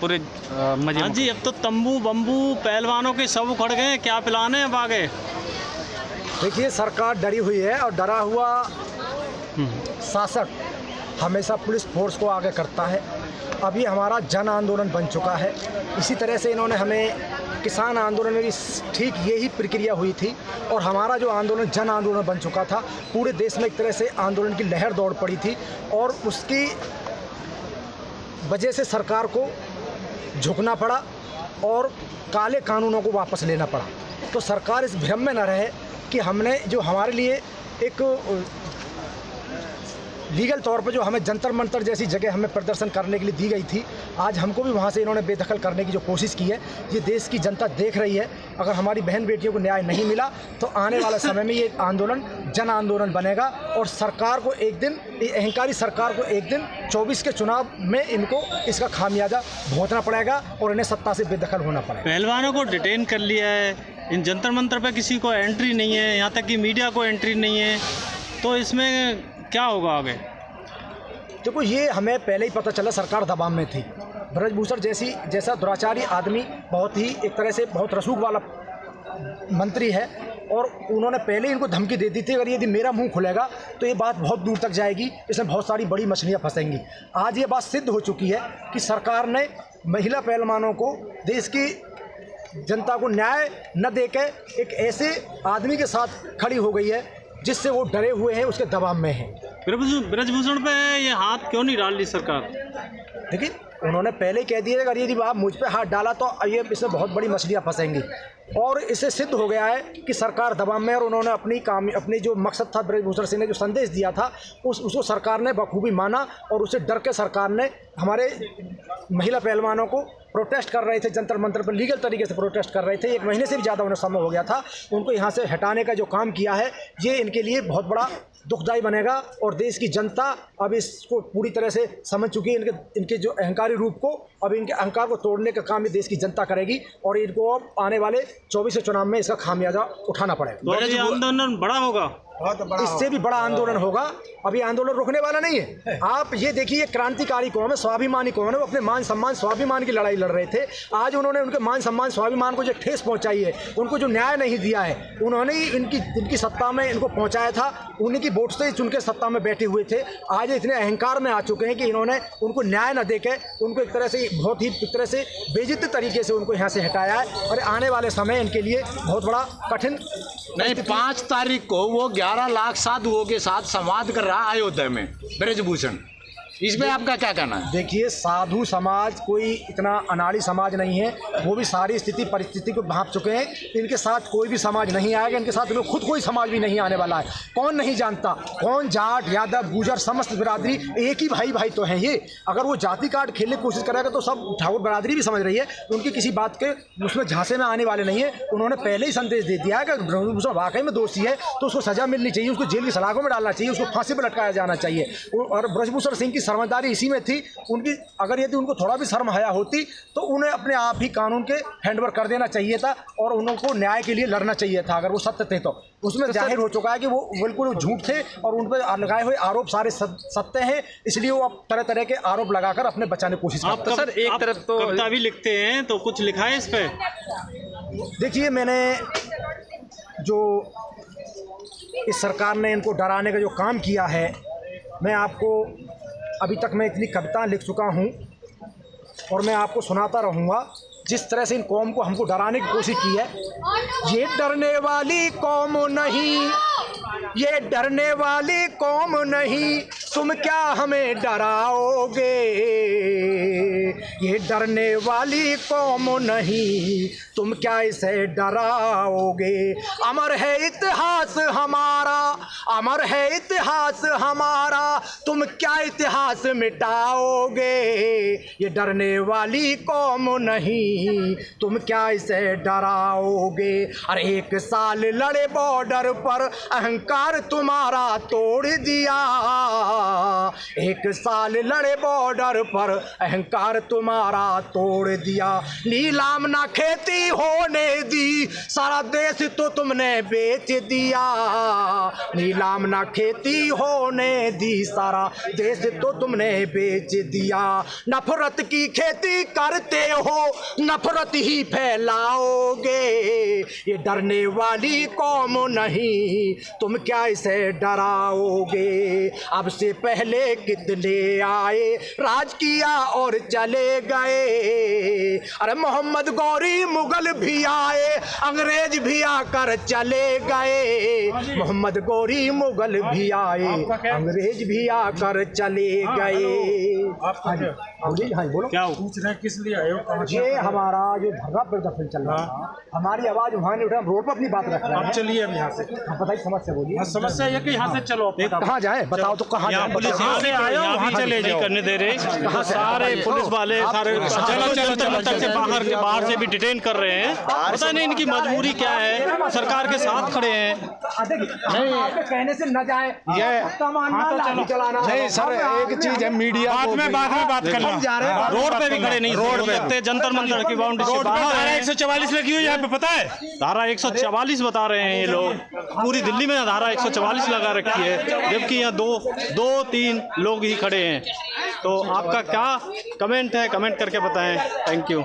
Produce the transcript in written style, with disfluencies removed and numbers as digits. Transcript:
पूरे मजे। हाँ जी, अब तो तंबू बम्बू पहलवानों के सब उखड़ गए, क्या प्लान है अब आगे? देखिए, सरकार डरी हुई है और डरा हुआ शासक हमेशा पुलिस फोर्स को आगे करता है। अभी हमारा जन आंदोलन बन चुका है। इसी तरह से इन्होंने हमें किसान आंदोलन में भी ठीक यही प्रक्रिया हुई थी और हमारा जो आंदोलन जन आंदोलन बन चुका था, पूरे देश में एक तरह से आंदोलन की लहर दौड़ पड़ी थी और उसकी वजह से सरकार को झुकना पड़ा और काले कानूनों को वापस लेना पड़ा। तो सरकार इस भ्रम में न रहे कि हमने जो हमारे लिए एक लीगल तौर पर जो हमें जंतर मंतर जैसी जगह हमें प्रदर्शन करने के लिए दी गई थी, आज हमको भी वहाँ से इन्होंने बेदखल करने की जो कोशिश की है। ये देश की जनता देख रही है। अगर हमारी बहन बेटियों को न्याय नहीं मिला तो आने वाले समय में ये आंदोलन जन आंदोलन बनेगा और सरकार को एक दिन, अहंकारी सरकार को एक दिन 24 के चुनाव में इनको इसका खामियाजा भुगतना पड़ेगा और इन्हें सत्ता से बेदखल होना पड़ेगा। पहलवानों को डिटेन कर लिया है, इन जंतर मंतर पर किसी को एंट्री नहीं है, यहाँ तक कि मीडिया को एंट्री नहीं है, तो इसमें क्या होगा आगे? देखो, ये हमें पहले ही पता चला, सरकार दबाव में थी। ब्रजभूषण जैसा दुराचारी आदमी, बहुत ही एक तरह से बहुत रसूख वाला मंत्री है और उन्होंने पहले इनको धमकी दे दी थी, अगर यदि मेरा मुंह खुलेगा तो ये बात बहुत दूर तक जाएगी, इसमें बहुत सारी बड़ी मछलियाँ फंसेंगी। आज ये बात सिद्ध हो चुकी है कि सरकार ने महिला पहलवानों को, देश की जनता को न्याय न देके एक ऐसे आदमी के साथ खड़ी हो गई है जिससे वो डरे हुए हैं, उसके दबाव में हैं। ब्रजभूषण पे ये हाथ क्यों नहीं डाल रही सरकार? देखिए, उन्होंने पहले कह दिया अगर यदि आप मुझ पे हाथ डाला तो ये इसमें बहुत बड़ी मछलियाँ फंसेंगी और इससे सिद्ध हो गया है कि सरकार दबाव में, और उन्होंने अपनी जो मकसद था, ब्रजभूषण सिंह ने जो संदेश दिया था उसको सरकार ने बखूबी माना और उससे डर के सरकार ने हमारे महिला पहलवानों को प्रोटेस्ट कर रहे थे, जंतर मंतर पर लीगल तरीके से प्रोटेस्ट कर रहे थे, 1 महीने से भी ज़्यादा उन्हें समय हो गया था, उनको यहाँ से हटाने का जो काम किया है ये इनके लिए बहुत बड़ा दुखदायी बनेगा और देश की जनता अब इसको पूरी तरह से समझ चुकी है। इनके जो अहंकारी रूप को, अब इनके अहंकार को तोड़ने का काम ये देश की जनता करेगी और इनको अब आने वाले 24 चुनाव में इसका खामियाजा उठाना पड़ेगा। तो ये आंदोलन बड़ा होगा, इससे भी बड़ा आंदोलन होगा। अभी आंदोलन रुकने वाला नहीं है। आप ये देखिए, क्रांतिकारी कौन है, स्वाभिमानी कौन है, वो अपने मान सम्मान स्वाभिमान की लड़ाई लड़ रहे थे। आज उन्होंने उनके मान सम्मान स्वाभिमान को जो ठेस पहुंचाई है, उनको जो न्याय नहीं दिया है, उन्होंने ही इनकी सत्ता में इनको पहुंचाया था, उन्हीं की वोट से ही चुन के सत्ता में बैठे हुए थे। आज इतने अहंकार में आ चुके हैं कि इन्होंने उनको न्याय न देके उनको एक तरह से बहुत ही एक तरह से बेइज्जती तरीके से उनको यहाँ से हटाया है और आने वाले समय इनके लिए बहुत बड़ा कठिन। नहीं, 5 तारीख को वो 11 लाख साधुओं के साथ संवाद कर रहा अयोध्या में ब्रजभूषण, इसमें आपका क्या कहना है? देखिए, साधु समाज कोई इतना अनाड़ी समाज नहीं है, वो भी सारी स्थिति परिस्थिति को भांप चुके हैं। इनके साथ कोई भी समाज नहीं आएगा, इनके साथ खुद कोई समाज भी नहीं आने वाला है। कौन नहीं जानता, कौन जाट यादव गुजर समस्त बिरादरी एक ही भाई तो हैं ये। अगर वो जाति कार्ड खेलने की कोशिश करेगा तो सब ठाकुर बिरादरी भी समझ रही है, उनकी किसी बात के उसमें झांसे में आने वाले नहीं है। उन्होंने पहले ही संदेश दे दिया है कि ब्रजभूषण वाकई में दोषी है तो उसको सजा मिलनी चाहिए, उसको जेल की सलाखों में डालना चाहिए, उसको फांसी पर लटकाया जाना चाहिए। और ब्रजभूषण सिंह की समझदारी इसी में थी, उनकी अगर यदि उनको थोड़ा भी शर्म हया होती तो उन्हें अपने आप ही कानून के हैंडओवर कर देना चाहिए था और उनको न्याय के लिए लड़ना चाहिए था। अगर वो सत्य थे तो उसमें जाहिर हो चुका है कि वो बिल्कुल झूठ थे और उन पर लगाए हुए आरोप सारे सत्य हैं, इसलिए वो अब तरह तरह के आरोप लगाकर अपने बचाने की कोशिश करते हैं। सर, एक तरफ तो कविता भी लिखते हैं, तो कुछ लिखा है इस पे? देखिए, मैंने जो इस सरकार ने इनको डराने का जो काम किया है, मैं आपको अभी तक मैं इतनी कविता लिख चुका हूँ और मैं आपको सुनाता रहूँगा। जिस तरह से इन कौम को हमको डराने की कोशिश की है, ये डरने वाली कौम नहीं, ये डरने वाली कौम नहीं, तुम क्या हमें डराओगे, ये डरने वाली कौम नहीं, तुम क्या इसे डराओगे। अमर है इतिहास हमारा, अमर है इतिहास हमारा, तुम क्या इतिहास मिटाओगे, ये डरने वाली कौम नहीं, तुम क्या इसे डराओगे। अरे 1 साल लड़े बॉर्डर पर, अहंकार तुम्हारा तोड़ दिया, 1 साल लड़े बॉर्डर पर, अहंकार तुम्हारा हमारा तोड़ दिया, नीलाम ना खेती होने दी, सारा देश तो तुमने बेच दिया, नीलाम ना खेती होने दी, सारा देश तो तुमने बेच दिया, नफरत की खेती करते हो, नफरत ही फैलाओगे, ये डरने वाली कौम नहीं, तुम क्या इसे डराओगे, अब से पहले कितने आए, राज किया और चले गए, अरे मोहम्मद गौरी मुगल भी आए, अंग्रेज भी आकर चले गए, मोहम्मद गौरी मुगल भी आए, अंग्रेज भी आकर चले गए। हाँ जी, हाँ जी, बोलो क्या पूछ रहे हैं किस लिए आए हो, कहाँ से? ये हमारा जो धरना प्रदर्शन चल रहा था, हमारी आवाज वहाँ नहीं उठा, हम रोड पर अपनी बात रख रहे आप हैं। चलिए अब यहाँ से। हाँ, बताइए समस्या बोलिए। हाँ, समस्या ये कि यहाँ से चलो आप बताओ। कहाँ जाए बताओ तो, कहाँ यहाँ जाए पुलिस बताओ। यहाँ से आए हो, वहाँ चले नहीं करने दे रहे, सारे पुलिस वाले सारे जंतर मंतर से बाहर से भी डिटेन कर रहे हैं, पता नहीं इनकी मजबूरी क्या है, सरकार के साथ खड़े हैं। आपके कहने से न जाए, ये मानना, लाठी चलाना। नहीं सर, एक चीज है, मीडिया बाद में बात करना। हम जा रहे हैं रोड पे भी खड़े नहीं हो सकते, जंतर मंतर की बाउंड्री से बाहर है। 144 लगी हुई है यहाँ पे, पता है? धारा 144 बता रहे हैं ये लोग, पूरी दिल्ली में धारा 144 लगा रखी है, जबकि यहाँ दो तीन लोग ही खड़े हैं। तो आपका क्या कमेंट है, कमेंट करके बताएं। Thank you.